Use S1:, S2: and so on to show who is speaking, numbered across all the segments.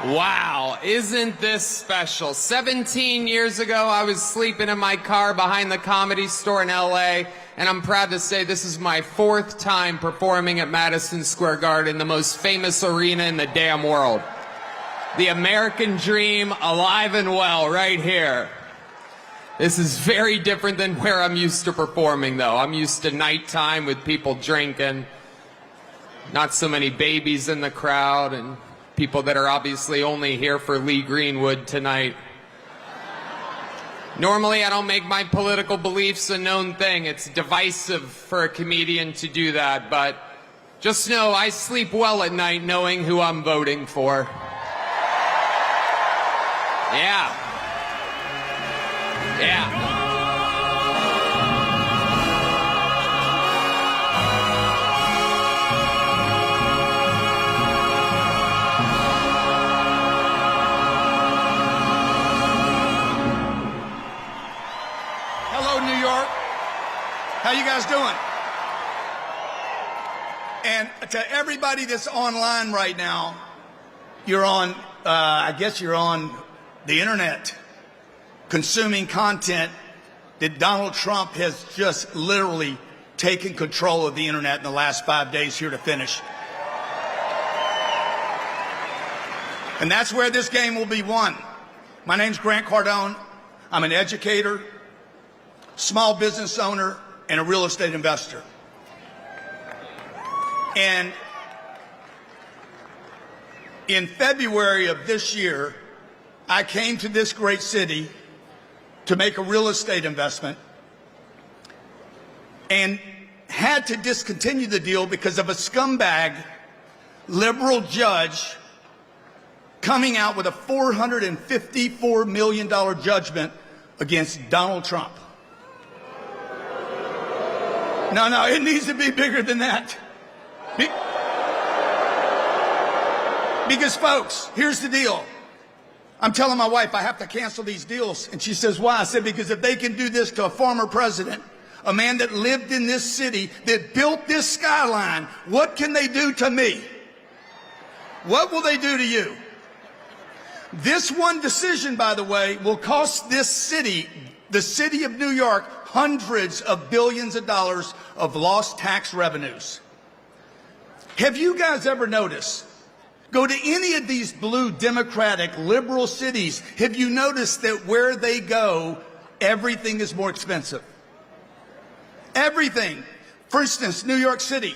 S1: Wow, isn't this special? 17 years ago, I was sleeping in my car behind the Comedy Store in LA, and I'm proud to say this is my 4th time performing at Madison Square Garden, the most famous arena in the damn world. The American dream, alive and well, right here. This is very different than where I'm used to performing, though. I'm used to nighttime with people drinking, not so many babies in the crowd, and people that are obviously only here for Lee Greenwood tonight. Normally, I don't make my political beliefs a known thing. It's divisive for a comedian to do that, but just know I sleep well at night knowing who I'm voting for. Yeah. Yeah.
S2: Hello, New York. How you guys doing? And to everybody that's online right now, you're on, I guess you're on the internet, consuming content that Donald Trump has just literally taken control of the internet in the last 5 days here to finish. And that's where this game will be won. My name's Grant Cardone. I'm an educator, small business owner, and a real estate investor. And in February of this year, I came to this great city to make a real estate investment and had to discontinue the deal because of a scumbag liberal judge coming out with a $454 million judgment against Donald Trump. No, it needs to be bigger than that. Because, folks, here's the deal. I'm telling my wife I have to cancel these deals. And she says, why? I said, because if they can do this to a former president, a man that lived in this city, that built this skyline, what can they do to me? What will they do to you? This one decision, by the way, will cost this city, the city of New York, hundreds of billions of dollars of lost tax revenues. Have you guys ever noticed? Go to any of these blue Democratic liberal cities. Have you noticed that where they go, everything is more expensive? Everything. For instance, New York City,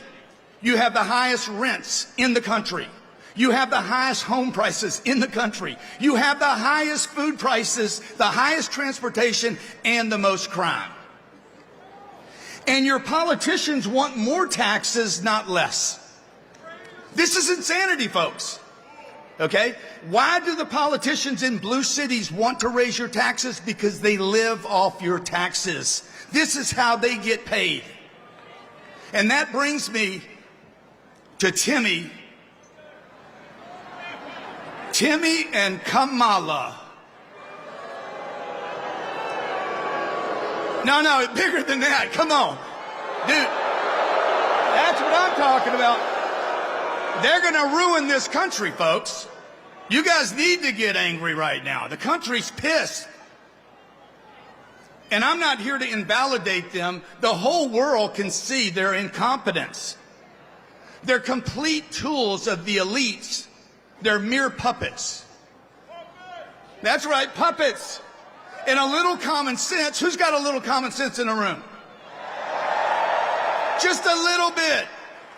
S2: you have the highest rents in the country. You have the highest home prices in the country. You have the highest food prices, the highest transportation, and the most crime. And your politicians want more taxes, not less. This is insanity, folks. Okay? Why do the politicians in blue cities want to raise your taxes? Because they live off your taxes. This is how they get paid. And that brings me to Timmy and Kamala. No, bigger than that. Come on. Dude, that's what I'm talking about. They're going to ruin this country, folks. You guys need to get angry right now. The country's pissed. And I'm not here to invalidate them. The whole world can see their incompetence. They're complete tools of the elites. They're mere puppets. That's right, puppets. And a little common sense. Who's got a little common sense in the room? Just a little bit.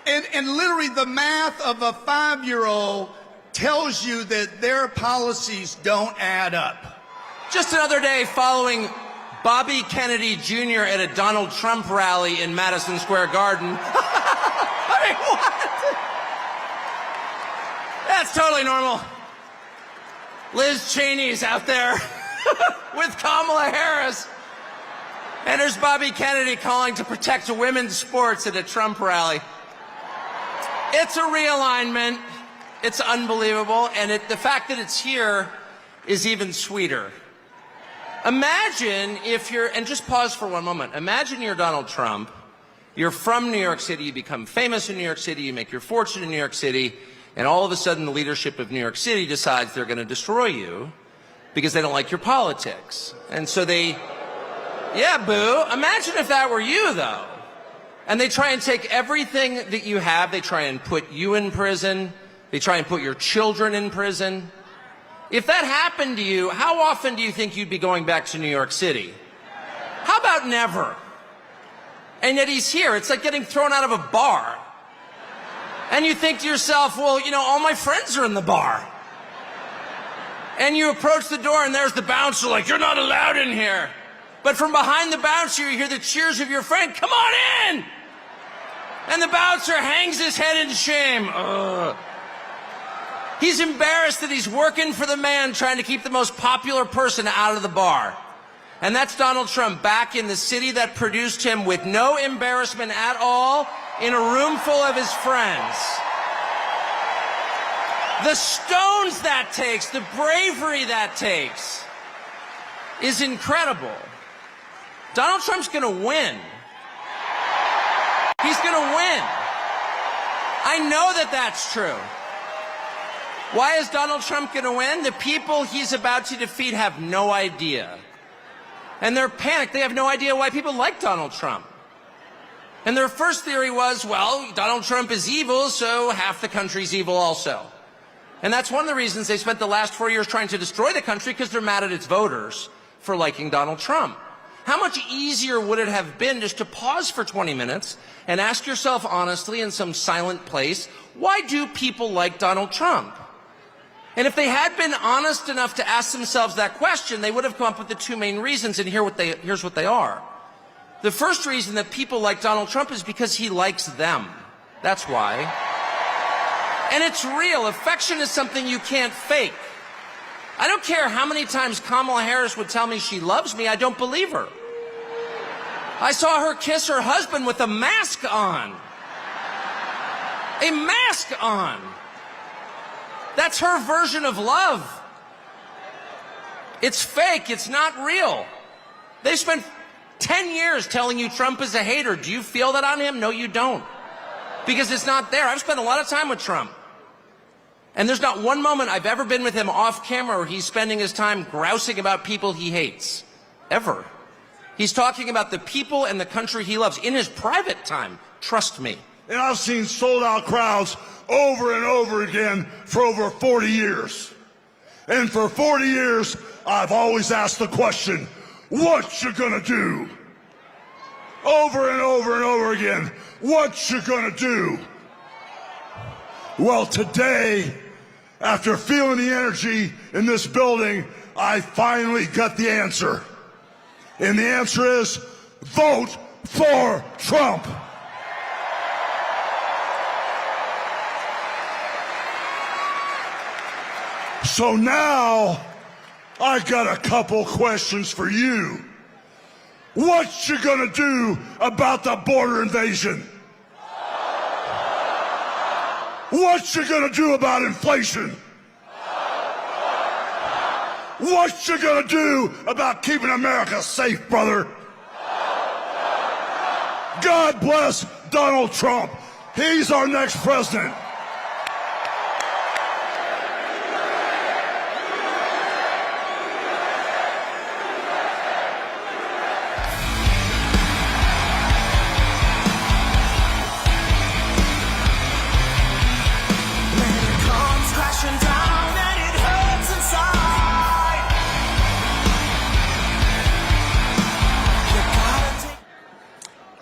S2: And literally the math of a 5-year-old tells you that their policies don't add up.
S3: Just another day following Bobby Kennedy Jr. at a Donald Trump rally in Madison Square Garden. I mean, what? That's totally normal. Liz Cheney's out there with Kamala Harris. And there's Bobby Kennedy calling to protect women's sports at a Trump rally. It's a realignment. It's unbelievable. And the fact that it's here is even sweeter. Imagine if you're, and just pause for one moment. Imagine you're Donald Trump. You're from New York City. You become famous in New York City. You make your fortune in New York City. And all of a sudden, the leadership of New York City decides they're going to destroy you because they don't like your politics. And so they, yeah, boo. Imagine if that were you, though. And they try and take everything that you have. They try and put you in prison. They try and put your children in prison. If that happened to you, how often do you think you'd be going back to New York City? How about never? And yet he's here. It's like getting thrown out of a bar. And you think to yourself, well, you know, all my friends are in the bar. And you approach the door and there's the bouncer like, you're not allowed in here. But from behind the bouncer, you hear the cheers of your friend, come on in! And the bouncer hangs his head in shame. Ugh. He's embarrassed that he's working for the man trying to keep the most popular person out of the bar. And that's Donald Trump back in the city that produced him with no embarrassment at all, in a room full of his friends. The stones that takes, the bravery that takes, is incredible. Donald Trump's going to win. He's going to win. I know that that's true. Why is Donald Trump going to win? The people he's about to defeat have no idea. And they're panicked. They have no idea why people like Donald Trump. And their first theory was, well, Donald Trump is evil, so half the country's evil also. And that's one of the reasons they spent the last 4 years trying to destroy the country, because they're mad at its voters for liking Donald Trump. How much easier would it have been just to pause for 20 minutes and ask yourself honestly in some silent place, why do people like Donald Trump? And if they had been honest enough to ask themselves that question, they would have come up with the two main reasons, and here's what they are. The first reason that people like Donald Trump is because he likes them. That's why. And it's real. Affection is something you can't fake. I don't care how many times Kamala Harris would tell me she loves me, I don't believe her. I saw her kiss her husband with a mask on. A mask on. That's her version of love. It's fake. It's not real. They spent 10 years telling you Trump is a hater. Do you feel that on him? No, you don't. Because it's not there. I've spent a lot of time with Trump. And there's not one moment I've ever been with him off camera where he's spending his time grousing about people he hates. Ever. He's talking about the people and the country he loves in his private time. Trust me.
S4: And I've seen sold-out crowds over and over again for over 40 years. And for 40 years, I've always asked the question, what you gonna do? Over and over and over again, what you gonna do? Well, today, after feeling the energy in this building, I finally got the answer. And the answer is, vote for Trump. So now, I got a couple questions for you. What you gonna do about the border invasion? What you gonna do about inflation? What you gonna do about keeping America safe, brother? God bless Donald Trump. He's our next president.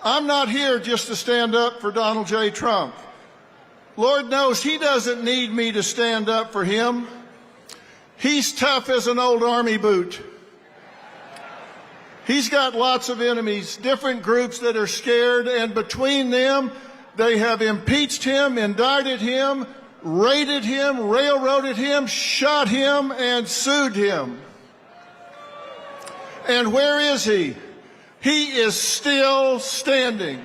S5: I'm not here just to stand up for Donald J. Trump. Lord knows he doesn't need me to stand up for him. He's tough as an old army boot. He's got lots of enemies, different groups that are scared, and between them, they have impeached him, indicted him, raided him, railroaded him, shot him, and sued him. And where is he? He is still standing.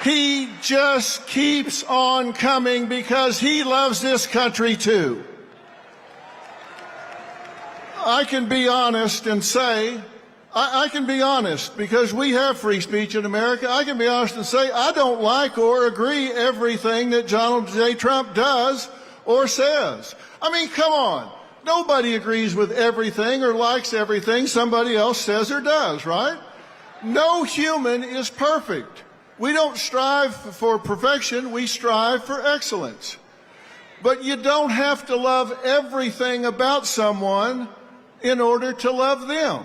S5: He just keeps on coming because he loves this country too. I can be honest and say I can be honest, because we have free speech in America. I can be honest and say I don't like or agree everything that Donald J. Trump does or says. I mean, come on. Nobody agrees with everything or likes everything somebody else says or does, right? No human is perfect. We don't strive for perfection, we strive for excellence. But you don't have to love everything about someone in order to love them.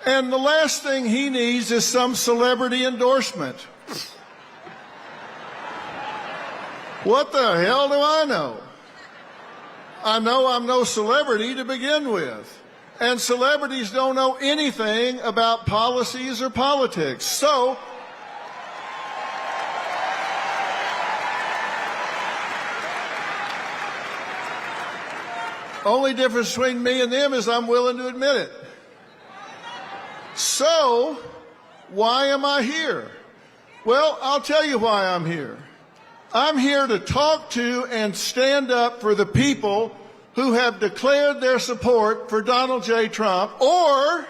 S5: And the last thing he needs is some celebrity endorsement. What the hell do I know? I know I'm no celebrity to begin with. And celebrities don't know anything about policies or politics. So, only difference between me and them is I'm willing to admit it. So, why am I here? Well, I'll tell you why I'm here. I'm here to talk to and stand up for the people who have declared their support for Donald J. Trump, or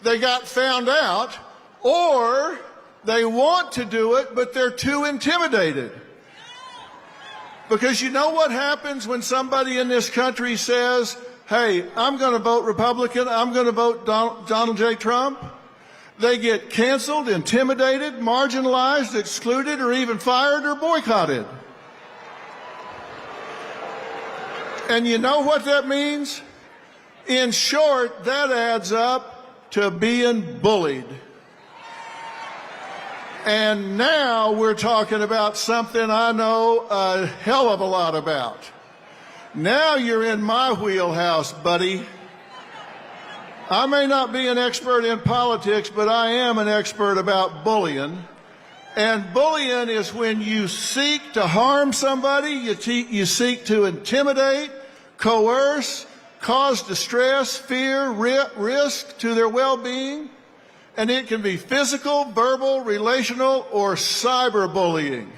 S5: they got found out, or they want to do it, but they're too intimidated. Because you know what happens when somebody in this country says, hey, I'm going to vote Republican, I'm going to vote Donald J. Trump? They get canceled, intimidated, marginalized, excluded, or even fired or boycotted. And you know what that means? In short, that adds up to being bullied. And now we're talking about something I know a hell of a lot about. Now you're in my wheelhouse, buddy. I may not be an expert in politics, but I am an expert about bullying. And bullying is when you seek to harm somebody, you seek to intimidate, coerce, cause distress, fear, risk to their well-being. And it can be physical, verbal, relational, or cyberbullying.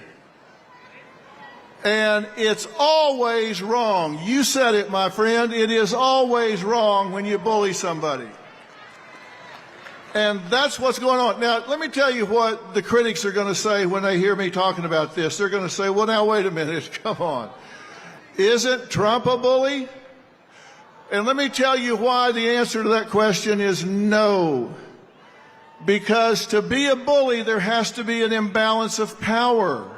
S5: And it's always wrong. You said it, my friend. It is always wrong when you bully somebody. And that's what's going on. Now, let me tell you what the critics are going to say when they hear me talking about this. They're going to say, well, now, wait a minute. Come on. Isn't Trump a bully? And let me tell you why the answer to that question is no. Because to be a bully, there has to be an imbalance of power.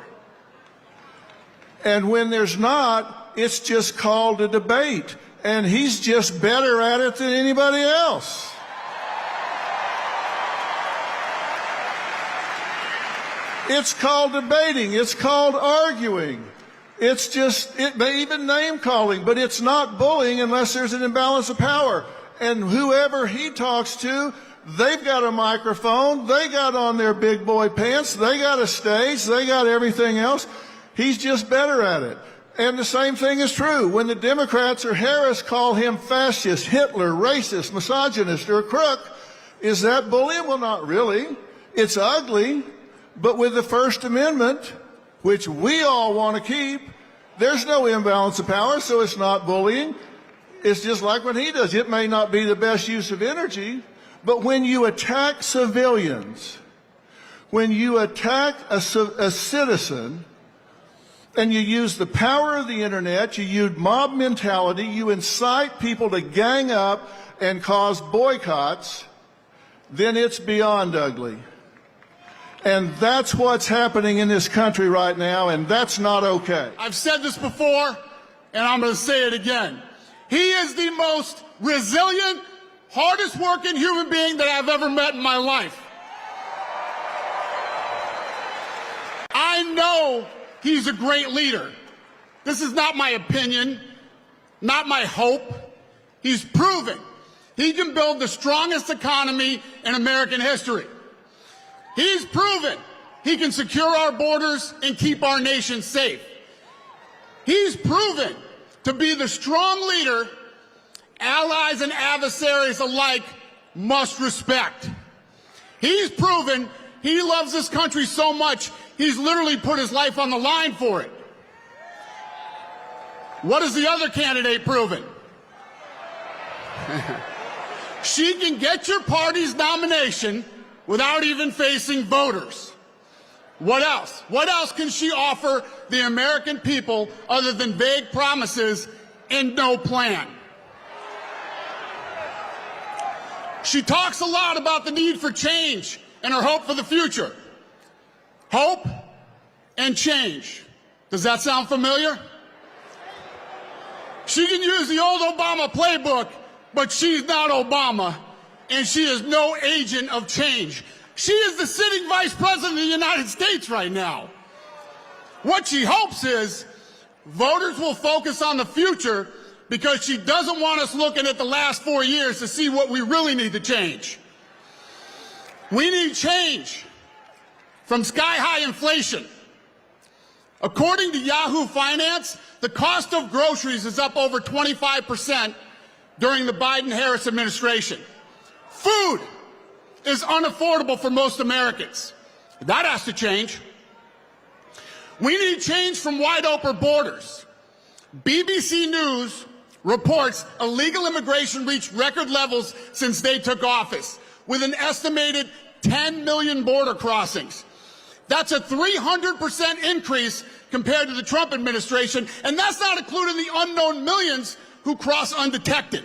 S5: And when there's not, it's just called a debate. And he's just better at it than anybody else. It's called debating. It's called arguing. It's just, it may even name calling, but it's not bullying unless there's an imbalance of power. And whoever he talks to, they've got a microphone, they got on their big boy pants, they got a stage, they got everything else. He's just better at it. And the same thing is true. When the Democrats or Harris call him fascist, Hitler, racist, misogynist, or a crook, is that bullying? Well, not really. It's ugly. But with the First Amendment, which we all want to keep, there's no imbalance of power, so it's not bullying. It's just like what he does. It may not be the best use of energy, but when you attack civilians, when you attack a citizen, and you use the power of the internet, you use mob mentality, you incite people to gang up and cause boycotts, then it's beyond ugly. And that's what's happening in this country right now, and that's not okay.
S6: I've said this before, and I'm going to say it again. He is the most resilient, hardest working human being that I've ever met in my life. I know he's a great leader. This is not my opinion, not my hope. He's proven he can build the strongest economy in American history. He's proven he can secure our borders and keep our nation safe. He's proven to be the strong leader allies and adversaries alike must respect. He's proven he loves this country so much, he's literally put his life on the line for it. What has the other candidate proven? She can get your party's nomination without even facing voters. What else? What else can she offer the American people other than vague promises and no plan? She talks a lot about the need for change and her hope for the future. Hope and change. Does that sound familiar? She can use the old Obama playbook, but she's not Obama, and she is no agent of change. She is the sitting vice president of the United States right now. What she hopes is voters will focus on the future because she doesn't want us looking at the last 4 years to see what we really need to change. We need change from sky-high inflation. According to Yahoo Finance, the cost of groceries is up over 25% during the Biden-Harris administration. Food is unaffordable for most Americans. That has to change. We need change from wide-open borders. BBC News reports illegal immigration reached record levels since they took office, with an estimated 10 million border crossings. That's a 300% increase compared to the Trump administration, and that's not including the unknown millions who cross undetected.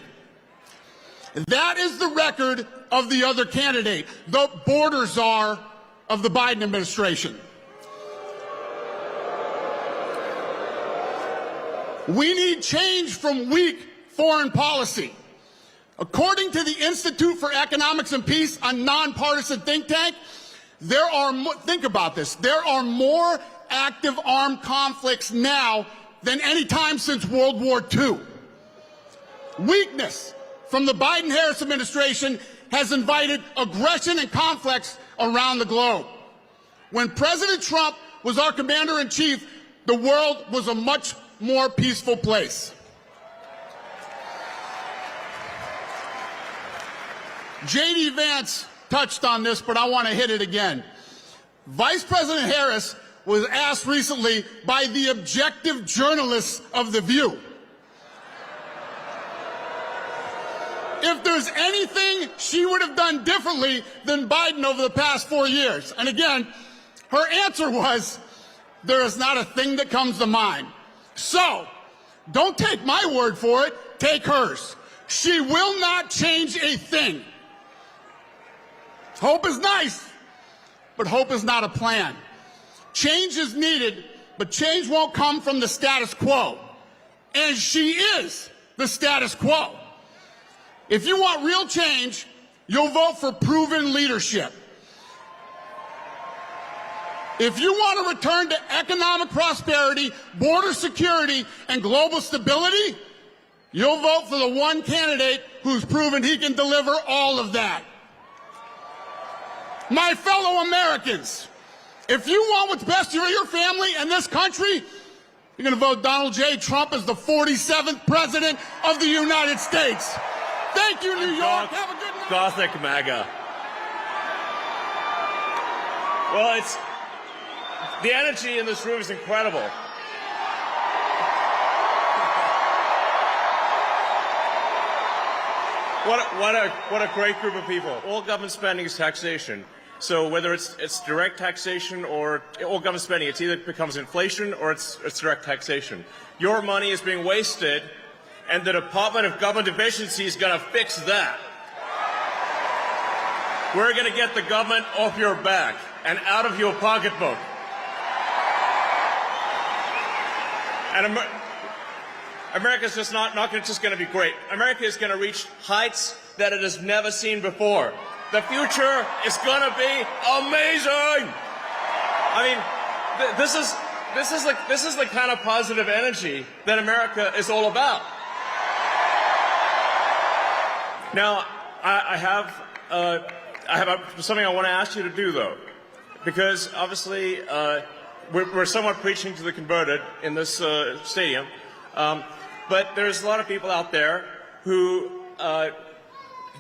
S6: That is the record of the other candidate, the border czar of the Biden administration. We need change from weak foreign policy. According to the Institute for Economics and Peace, a nonpartisan think tank, think about this, there are more active armed conflicts now than any time since World War II. Weakness from the Biden-Harris administration has invited aggression and conflicts around the globe. When President Trump was our commander-in-chief, the world was a much more peaceful place. J.D. Vance touched on this, but I want to hit it again. Vice President Harris was asked recently by the objective journalists of The View if there's anything she would have done differently than Biden over the past 4 years. And again, her answer was, there is not a thing that comes to mind. So, don't take my word for it, take hers. She will not change a thing. Hope is nice, but hope is not a plan. Change is needed, but change won't come from the status quo. And she is the status quo. If you want real change, you'll vote for proven leadership. If you want to return to economic prosperity, border security, and global stability, you'll vote for the one candidate who's proven he can deliver all of that. My fellow Americans, if you want what's best for your family and this country, you're going to vote Donald J. Trump as the 47th president of the United States. Thank you, New York. Have a good night.
S7: Gothic MAGA. Well, the energy in this room is incredible. What a great group of people. All government spending is taxation. So whether it's direct taxation or all government spending, it either becomes inflation or it's direct taxation. Your money is being wasted, and the Department of Government Efficiency is going to fix that. We're going to get the government off your back and out of your pocketbook. And America's just not just going to be great. America is going to reach heights that it has never seen before. The future is going to be amazing. I mean, this is the kind of positive energy that America is all about. Now, I have something I want to ask you to do, though, because obviously we're somewhat preaching to the converted in this stadium, but there's a lot of people out there who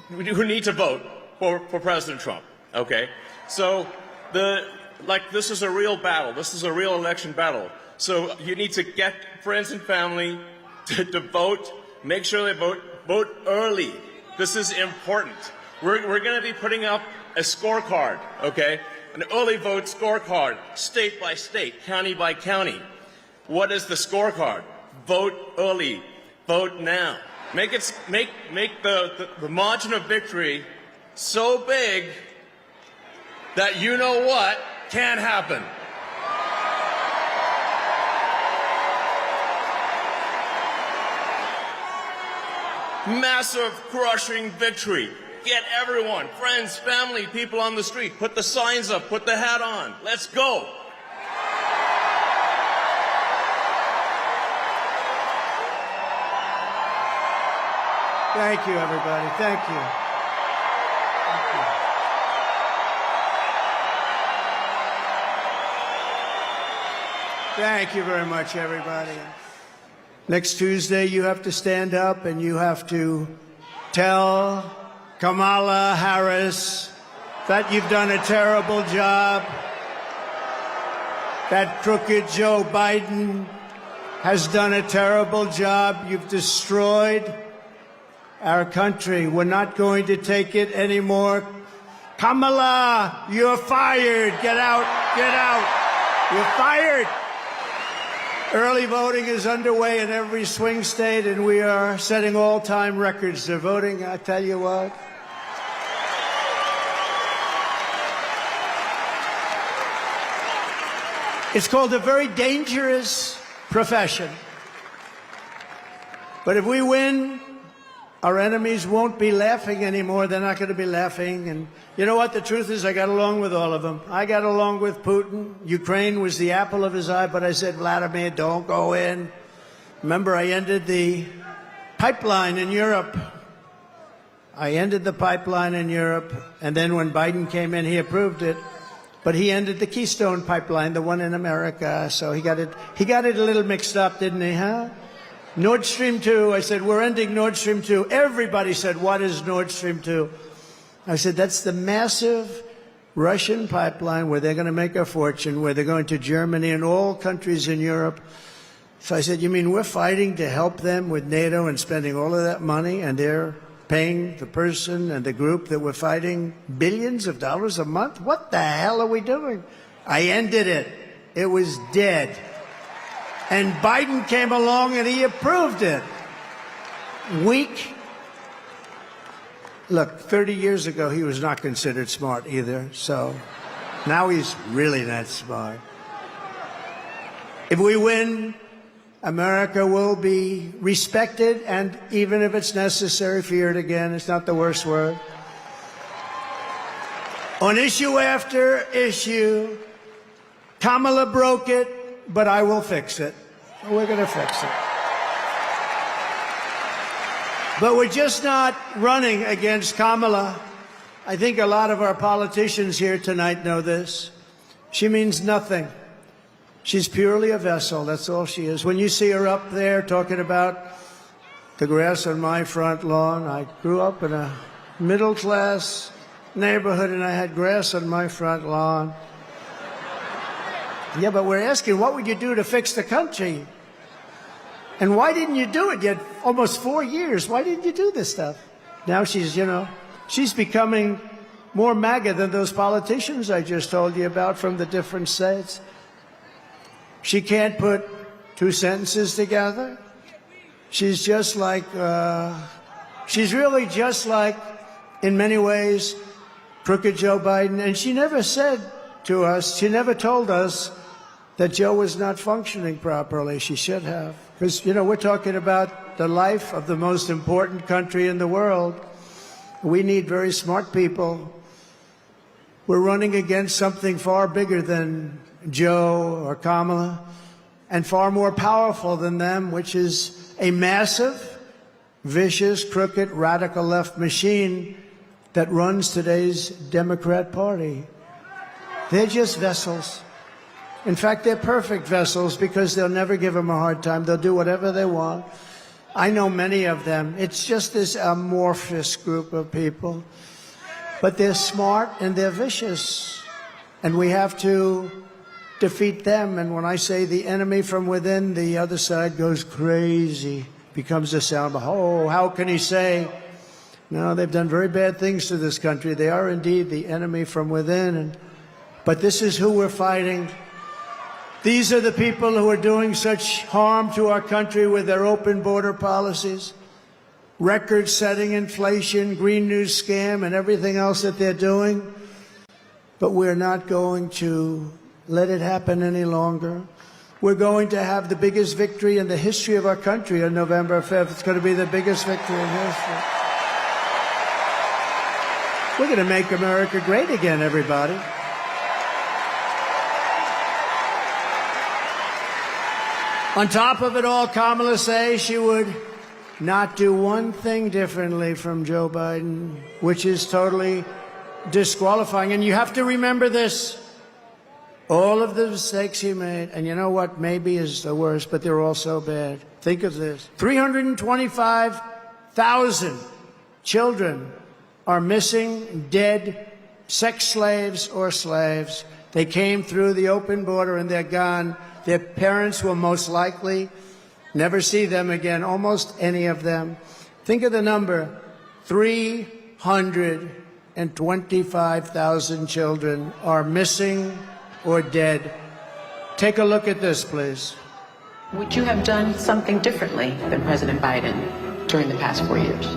S7: need to vote for President Trump. Okay, so this is a real battle. This is a real election battle. So you need to get friends and family to vote. Make sure they vote early. This is important. We're going to be putting up a scorecard, okay? An early vote scorecard, state by state, county by county. What is the scorecard? Vote early. Vote now. Make the margin of victory so big that you know what can happen. Massive, crushing victory. Get everyone, friends, family, people on the street. Put the signs up, put the hat on. Let's go.
S8: Thank you, everybody. Thank you. Thank you. Thank you very much, everybody. Next Tuesday, you have to stand up and you have to tell Kamala Harris that you've done a terrible job, that crooked Joe Biden has done a terrible job. You've destroyed our country. We're not going to take it anymore. Kamala, you're fired. Get out. Get out. You're fired. Early voting is underway in every swing state, and we are setting all-time records. They're voting, I tell you what. It's called a very dangerous profession. But if we win, our enemies won't be laughing anymore. They're not going to be laughing. And you know what? The truth is I got along with all of them. I got along with Putin. Ukraine was the apple of his eye, but I said, Vladimir, don't go in. Remember, I ended the pipeline in Europe. I ended the pipeline in Europe. And then when Biden came in, he approved it. But he ended the Keystone pipeline, the one in America. So he got it a little mixed up, didn't he, huh? Nord Stream 2, I said, we're ending Nord Stream 2. Everybody said, what is Nord Stream 2? I said, that's the massive Russian pipeline where they're going to make a fortune, where they're going to Germany and all countries in Europe. So I said, you mean we're fighting to help them with NATO and spending all of that money, and they're paying the person and the group that we're fighting billions of dollars a month? What the hell are we doing? I ended it. It was dead. And Biden came along and he approved it. Weak. Look, 30 years ago, he was not considered smart either. So now he's really not smart. If we win, America will be respected, and even if it's necessary, feared again. It's not the worst word. On issue after issue, Kamala broke it, but I will fix it. We're going to fix it. But we're just not running against Kamala. I think a lot of our politicians here tonight know this. She means nothing. She's purely a vessel. That's all she is. When you see her up there talking about the grass on my front lawn, I grew up in a middle-class neighborhood and I had grass on my front lawn. Yeah, but we're asking, what would you do to fix the country? And why didn't you do it? You had almost 4 years. Why didn't you do this stuff? Now she's, she's becoming more MAGA than those politicians I just told you about from the different states. She can't put two sentences together. She's just like, she's really just like, in many ways, crooked Joe Biden. And she never said to us, she never told us that Joe was not functioning properly. She should have. Because, we're talking about the life of the most important country in the world. We need very smart people. We're running against something far bigger than Joe or Kamala, and far more powerful than them, which is a massive, vicious, crooked, radical left machine that runs today's Democrat Party. They're just vessels. In fact, they're perfect vessels because they'll never give them a hard time. They'll do whatever they want. I know many of them. It's just this amorphous group of people. But they're smart and they're vicious. And we have to defeat them. And when I say the enemy from within, the other side goes crazy, becomes a sound. Oh, how can he say No, they've done very bad things to this country. They are indeed the enemy from within. But this is who we're fighting. These are the people who are doing such harm to our country with their open border policies, record-setting inflation, Green News scam, and everything else that they're doing. But we're not going to let it happen any longer. We're going to have the biggest victory in the history of our country on November 5th. It's going to be the biggest victory in history. We're going to make America great again, everybody. On top of it all, Kamala says she would not do one thing differently from Joe Biden, which is totally disqualifying. And you have to remember this. All of the mistakes he made, and you know what maybe is the worst, but they're all so bad. Think of this. 325,000 children are missing, dead, sex slaves or slaves. They came through the open border and they're gone. Their parents will most likely never see them again, almost any of them. Think of the number, 325,000 children are missing or dead. Take a look at this, please.
S9: Would you have done something differently than President Biden during the past 4 years?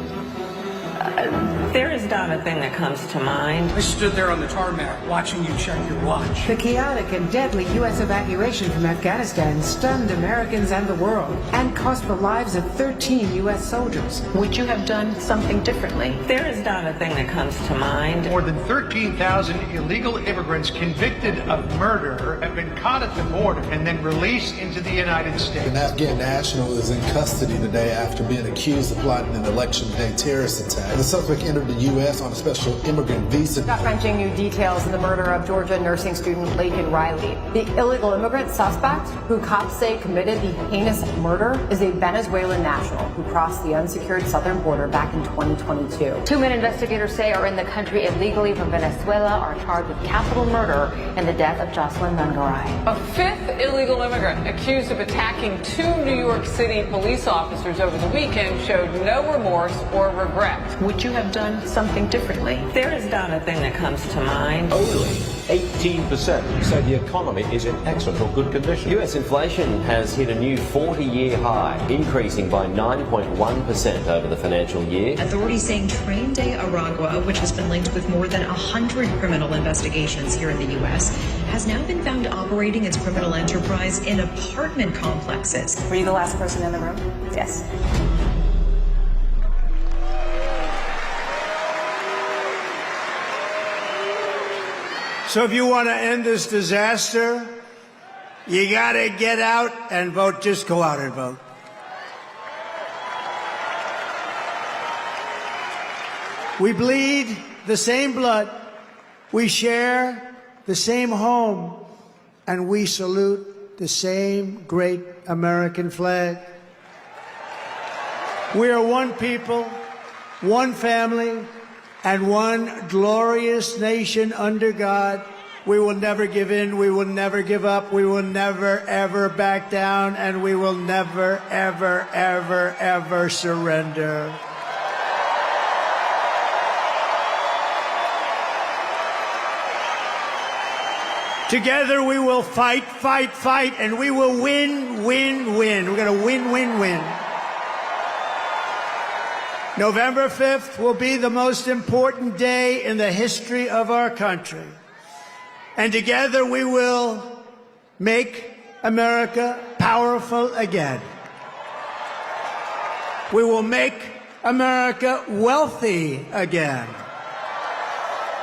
S10: There is not a thing that comes to mind.
S11: I stood there on the tarmac watching you check your watch.
S12: The chaotic and deadly U.S. evacuation from Afghanistan stunned Americans and the world and cost the lives of 13 U.S. soldiers.
S9: Would you have done something differently?
S10: There is not a thing that comes to mind.
S11: More than 13,000 illegal immigrants convicted of murder have been caught at the border and then released into the United States.
S13: An Afghan national is in custody today after being accused of plotting an election day terrorist attack. The suspect entered the U.S. on a special immigrant visa.
S14: Gut-wrenching new details in the murder of Georgia nursing student Laken Riley. The illegal immigrant suspect, who cops say committed the heinous murder, is a Venezuelan national who crossed the unsecured southern border back in 2022. 2 men investigators say are in the country illegally from Venezuela are charged with capital murder in the death of Jocelyn Nungaray.
S15: A fifth illegal immigrant accused of attacking 2 New York City police officers over the weekend showed no remorse or regret.
S9: Would you have done something differently?
S10: There is not a thing that comes to mind.
S16: Only 18% say the economy is in excellent or good condition.
S17: US inflation has hit a new 40-year high, increasing by 9.1% over the financial year.
S18: Authorities saying Train Day Aragua, which has been linked with more than 100 criminal investigations here in the US, has now been found operating its criminal enterprise in apartment complexes.
S14: Were you the last person in the room? Yes.
S8: So if you want to end this disaster, you got to get out and vote. Just go out and vote. We bleed the same blood. We share the same home. And we salute the same great American flag. We are one people, one family, and one glorious nation under God. We will never give in. We will never give up. We will never, ever back down. And we will never, ever, ever, ever surrender. Together we will fight, fight, fight, and we will win, win, win. We're going to win, win, win. November 5th will be the most important day in the history of our country. And together we will make America powerful again. We will make America wealthy again.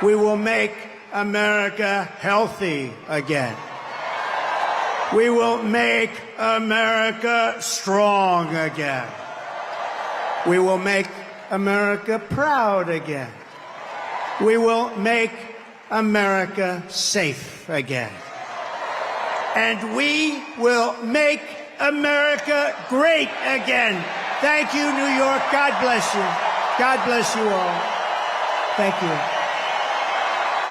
S8: We will make America healthy again. We will make America strong again. We will make America proud again. We will make America safe again. And we will make America great again. Thank you, New York. God bless you. God bless you all. Thank you.